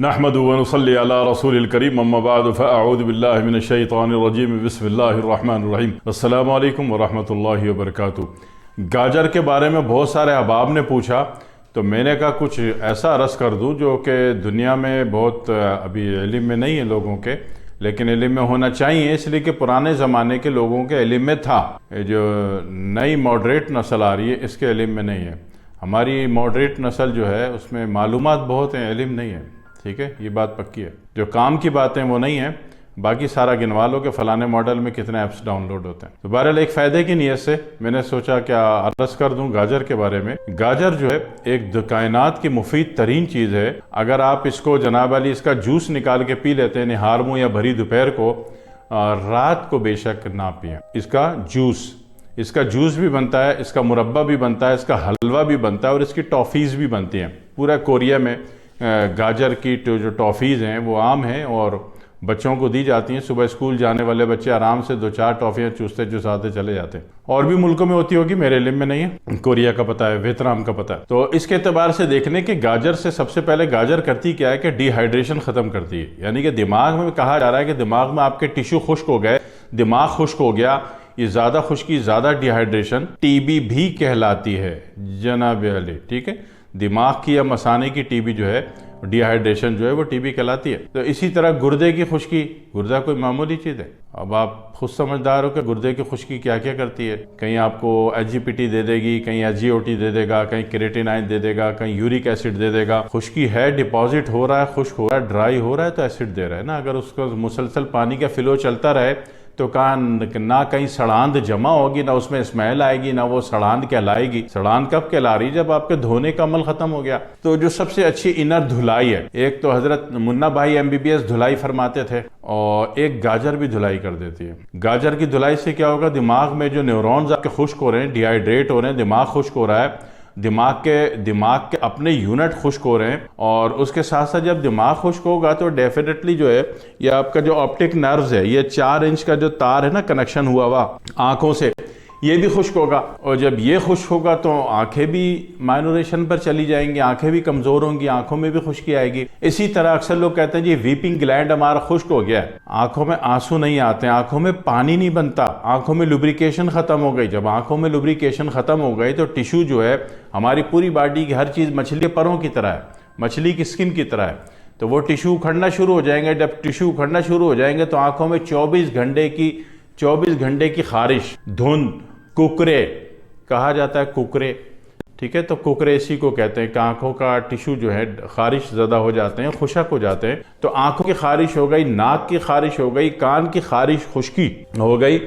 نحمد ونصلي على رسول الكريم اما بعد فاعوذ بالله من الشیطان الرجیم بسم اللہ الرحمن الرحیم السلام علیکم ورحمۃ اللہ وبرکاتہ۔ گاجر کے بارے میں بہت سارے احباب نے پوچھا تو میں نے کہا کچھ ایسا عرض کر دوں جو کہ دنیا میں بہت ابھی علم میں نہیں ہے لوگوں کے، لیکن علم میں ہونا چاہیے، اس لیے کہ پرانے زمانے کے لوگوں کے علم میں تھا۔ جو نئی ماڈریٹ نسل آ رہی ہے اس کے علم میں نہیں ہے۔ ہماری ماڈریٹ نسل جو ہے اس میں معلومات بہت ہیں، علم نہیں ہے، ٹھیک ہے، یہ بات پکی ہے۔ جو کام کی باتیں وہ نہیں ہیں، باقی سارا گنوا لو کہ فلانے ماڈل میں کتنے ایپس ڈاؤن لوڈ ہوتے ہیں۔ تو بہرحال ایک فائدے کی نیت سے میں نے سوچا کیا عرض کر دوں گاجر کے بارے میں۔ گاجر جو ہے ایک کائنات کی مفید ترین چیز ہے۔ اگر آپ اس کو جناب علی اس کا جوس نکال کے پی لیتے ہیں نہار منہ یا بھری دوپہر کو، رات کو بے شک نہ پئیں۔ اس کا جوس بھی بنتا ہے، اس کا مربع بھی بنتا ہے، اس کا حلوہ بھی بنتا ہے اور اس کی ٹافیز بھی بنتی ہیں۔ پورا کوریا میں گاجر کی جو ٹافیز ہیں وہ عام ہیں اور بچوں کو دی جاتی ہیں۔ صبح اسکول جانے والے بچے آرام سے 2-4 ٹافیاں چوساتے چلے جاتے ہیں۔ اور بھی ملکوں میں ہوتی ہوگی، میرے علم میں نہیں ہے، کوریا کا پتہ ہے، ویتنام کا پتہ ہے۔ تو اس کے اعتبار سے دیکھنے کہ گاجر سے سب سے پہلے گاجر کرتی کیا ہے کہ ڈی ہائیڈریشن ختم کرتی ہے، یعنی کہ دماغ میں کہا جا رہا ہے کہ دماغ میں آپ کے ٹیشو خشک ہو گئے، دماغ خشک ہو گیا، یہ زیادہ خشکی زیادہ ڈی ہائیڈریشن ٹی بی بھی کہلاتی ہے جناب علی، ٹھیک ہے۔ دماغ کی یا مثانے کی ٹی بی جو ہے، ڈی ہائیڈریشن جو ہے وہ ٹی بی کہلاتی ہے۔ تو اسی طرح گردے کی خشکی، گردہ کوئی معمولی چیز ہے، اب آپ خود سمجھدار ہو کہ گردے کی خشکی کیا کیا کرتی ہے۔ کہیں آپ کو ایچ جی پی ٹی دے دے گی، کہیں ایچ جی او ٹی دے دے گا، کہیں کریٹینائن دے دے گا، کہیں یورک ایسڈ دے دے گا۔ خشکی ہے، ڈپازٹ ہو رہا ہے، خشک ہو رہا ہے، ڈرائی ہو رہا ہے تو ایسڈ دے رہا ہے نا۔ اگر اس کو مسلسل پانی کا فلو چلتا رہے تو نہ کہیں سڑاند جمع ہوگی، نہ اس میں اسمیل آئے گی، نہ وہ سڑاند کہلائے گی۔ سڑاند کب کہلا رہی؟ جب آپ کے دھونے کا عمل ختم ہو گیا۔ تو جو سب سے اچھی انر دھلائی ہے، ایک تو حضرت منا بھائی MBBS دھلائی فرماتے تھے اور ایک گاجر بھی دھلائی کر دیتی ہے۔ گاجر کی دھلائی سے کیا ہوگا؟ دماغ میں جو نیورونز آپ کے خشک ہو رہے ہیں، ڈی ہائیڈریٹ ہو رہے ہیں، دماغ خشک ہو رہا ہے، دماغ کے اپنے یونٹ خشک ہو رہے ہیں، اور اس کے ساتھ ساتھ جب دماغ خشک ہوگا تو ڈیفینیٹلی جو ہے یہ آپ کا جو آپٹک نروز ہے، یہ 4 انچ کا جو تار ہے نا کنیکشن ہوا ہوا آنکھوں سے، یہ بھی خشک ہوگا، اور جب یہ خشک ہوگا تو آنکھیں بھی مائنوریشن پر چلی جائیں گی، آنکھیں بھی کمزور ہوں گی، آنکھوں میں بھی خشکی آئے گی۔ اسی طرح اکثر لوگ کہتے ہیں جی ویپنگ گلینڈ ہمارا خشک ہو گیا ہے، آنکھوں میں آنسو نہیں آتے، آنکھوں میں پانی نہیں بنتا، آنکھوں میں لوبریکیشن ختم ہو گئی۔ جب آنکھوں میں لوبریکیشن ختم ہو گئی تو ٹیشو جو ہے ہماری پوری باڈی کی ہر چیز مچھلی کے پروں کی طرح ہے، مچھلی کی سکن کی طرح ہے، تو وہ ٹیشو اکھڑنا شروع ہو جائیں گے۔ جب ٹیشو اکھڑنا شروع ہو جائیں گے تو آنکھوں میں 24 گھنٹے کی خارش، دھند، ککرے، کہا جاتا ہے ککرے، ٹھیک ہے، تو ککرے اسی کو کہتے ہیں کہ آنکھوں کا ٹیشو جو ہے خارش زدہ ہو جاتے ہیں، خشک ہو جاتے ہیں۔ تو آنکھوں کی خارش ہو گئی، ناک کی خارش ہو گئی، کان کی خارش خشکی ہو گئی،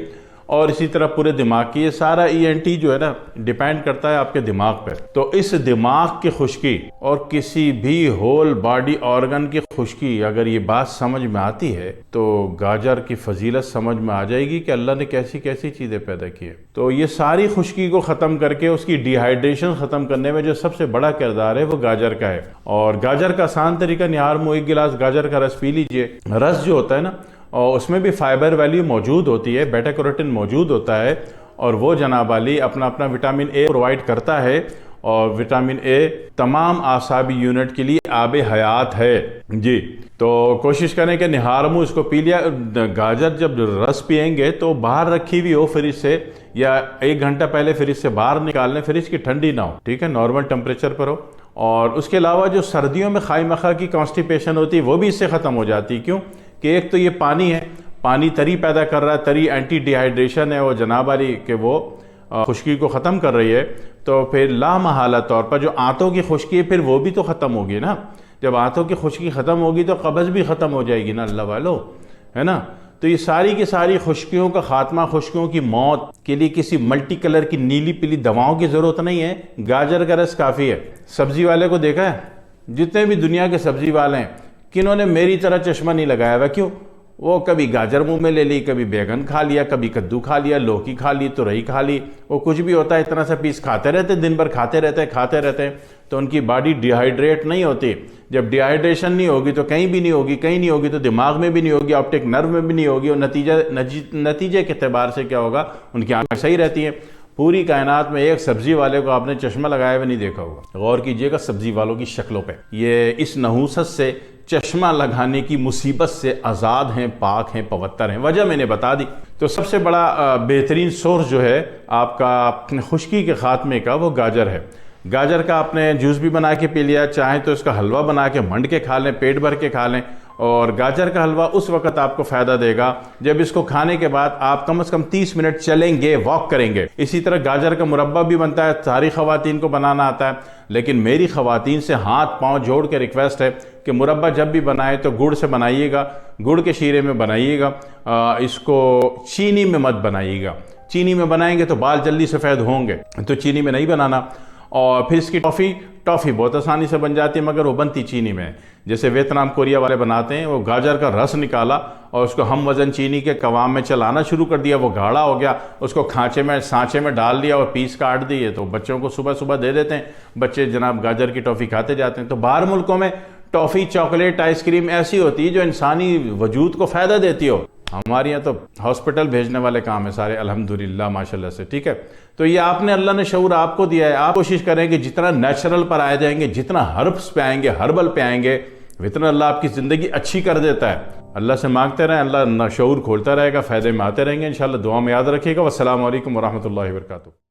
اور اسی طرح پورے دماغ کی، یہ سارا ENT جو ہے نا ڈیپینڈ کرتا ہے آپ کے دماغ پر۔ تو اس دماغ کی خشکی اور کسی بھی ہول باڈی آرگن کی خشکی، اگر یہ بات سمجھ میں آتی ہے تو گاجر کی فضیلت سمجھ میں آ جائے گی کہ اللہ نے کیسی کیسی چیزیں پیدا کی ہے۔ تو یہ ساری خشکی کو ختم کر کے اس کی ڈی ہائیڈریشن ختم کرنے میں جو سب سے بڑا کردار ہے وہ گاجر کا ہے۔ اور گاجر کا آسان طریقہ، نہار منہ 1 گلاس گاجر کا رس پی لیجئے۔ رس جو ہوتا ہے نا، اور اس میں بھی فائبر ویلیو موجود ہوتی ہے، بیٹا کیروٹین موجود ہوتا ہے، اور وہ جناب علی اپنا وٹامن اے پرووائڈ کرتا ہے، اور وٹامن اے تمام اعصابی یونٹ کے لیے آب حیات ہے جی۔ تو کوشش کریں کہ نہار منہ اس کو پی لیا۔ گاجر جب رس پئیں گے تو باہر رکھی ہوئی ہو فریج سے، یا 1 گھنٹہ پہلے فریج سے باہر نکال لیں، فریج کی ٹھنڈی نہ ہو، ٹھیک ہے، نارمل ٹمپریچر پر ہو۔ اور اس کے علاوہ جو سردیوں میں خواہ مخواہ کی کانسٹیپیشن ہوتی ہے وہ بھی اس سے ختم ہو جاتی ہے۔ کیوں کہ ایک تو یہ پانی ہے، پانی تری پیدا کر رہا ہے، تری اینٹی ڈی ہائیڈریشن ہے وہ جناب علی کہ وہ خشکی کو ختم کر رہی ہے۔ تو پھر لامحالہ طور پر جو آنتوں کی خشکی ہے پھر وہ بھی تو ختم ہوگی نا۔ جب آنتوں کی خشکی ختم ہوگی تو قبض بھی ختم ہو جائے گی نا اللہ والو، ہے نا۔ تو یہ ساری کی ساری خشکیوں کا خاتمہ، خشکیوں کی موت کے لیے کسی ملٹی کلر کی نیلی پیلی دواؤں کی ضرورت نہیں ہے، گاجر کا رس کافی ہے۔ سبزی والے کو دیکھا ہے، جتنے بھی دنیا کے سبزی والے ہیں، کنہوں نے میری طرح چشمہ نہیں لگایا ہوا؟ کیوں؟ وہ کبھی گاجر منہ میں لے لی، کبھی بیگن کھا لیا، کبھی کدو کھا لیا، لوکی کھا لی، تورئی کھا لی، وہ کچھ بھی ہوتا ہے اتنا سا پیس کھاتے رہتے، دن بھر کھاتے رہتے، تو ان کی باڈی ڈی ہائیڈریٹ نہیں ہوتی۔ جب ڈی ہائیڈریشن نہیں ہوگی تو کہیں بھی نہیں ہوگی تو دماغ میں بھی نہیں ہوگی، آپٹک نرو میں بھی نہیں ہوگی، اور نتیجے کے اعتبار سے کیا ہوگا؟ ان کی آنکھیں صحیح رہتی ہیں۔ پوری کائنات میں ایک سبزی والے کو آپ نے چشمہ لگایا ہوئے نہیں دیکھا ہوگا۔ غور کیجئے گا سبزی والوں کی شکلوں پہ، یہ اس نحوست سے چشمہ لگانے کی مصیبت سے آزاد ہیں، پاک ہیں، پوتر ہیں۔ وجہ میں نے بتا دی۔ تو سب سے بڑا بہترین سورس جو ہے آپ کا خشکی کے خاتمے کا وہ گاجر ہے۔ گاجر کا آپ نے جوس بھی بنا کے پی لیا، چاہیں تو اس کا حلوہ بنا کے منڈ کے کھا لیں، پیٹ بھر کے کھا لیں۔ اور گاجر کا حلوہ اس وقت آپ کو فائدہ دے گا جب اس کو کھانے کے بعد آپ کم از کم 30 منٹ چلیں گے، واک کریں گے۔ اسی طرح گاجر کا مربع بھی بنتا ہے، ساری خواتین کو بنانا آتا ہے، لیکن میری خواتین سے ہاتھ پاؤں جوڑ کے ریکویسٹ ہے کہ مربع جب بھی بنائے تو گڑ سے بنائیے گا، گڑ کے شیرے میں بنائیے گا، اس کو چینی میں مت بنائیے گا۔ چینی میں بنائیں گے تو بال جلدی سفید ہوں گے، تو چینی میں نہیں بنانا۔ اور پھر اس کی ٹافی بہت آسانی سے بن جاتی ہے، مگر وہ بنتی چینی میں ہے۔ جیسے ویتنام کوریا والے بناتے ہیں، وہ گاجر کا رس نکالا اور اس کو ہم وزن چینی کے قوام میں چلانا شروع کر دیا، وہ گاڑھا ہو گیا، اس کو سانچے میں ڈال دیا اور پیس کاٹ دیے، تو بچوں کو صبح صبح دے دیتے ہیں، بچے جناب گاجر کی ٹافی کھاتے جاتے ہیں۔ تو باہر ملکوں میں ٹافی، چاکلیٹ، آئس کریم ایسی ہوتی ہے جو انسانی وجود کو فائدہ دیتی ہو۔ ہمارے یہاں تو ہاسپٹل بھیجنے والے کام ہیں سارے، الحمدللہ ماشاءاللہ سے، ٹھیک ہے۔ تو یہ آپ نے، اللہ نے شعور آپ کو دیا ہے، آپ کوشش کریں کہ جتنا نیچرل پر آئے جائیں گے، جتنا ہربس پہ آئیں گے، ہربل پہ آئیں گے، اتنا اللہ آپ کی زندگی اچھی کر دیتا ہے۔ اللہ سے مانگتے رہیں، اللہ شعور کھولتا رہے گا، فائدے میں آتے رہیں گے انشاءاللہ۔ دعا میں یاد رکھیے گا۔ والسلام علیکم ورحمۃ اللہ وبرکاتہ۔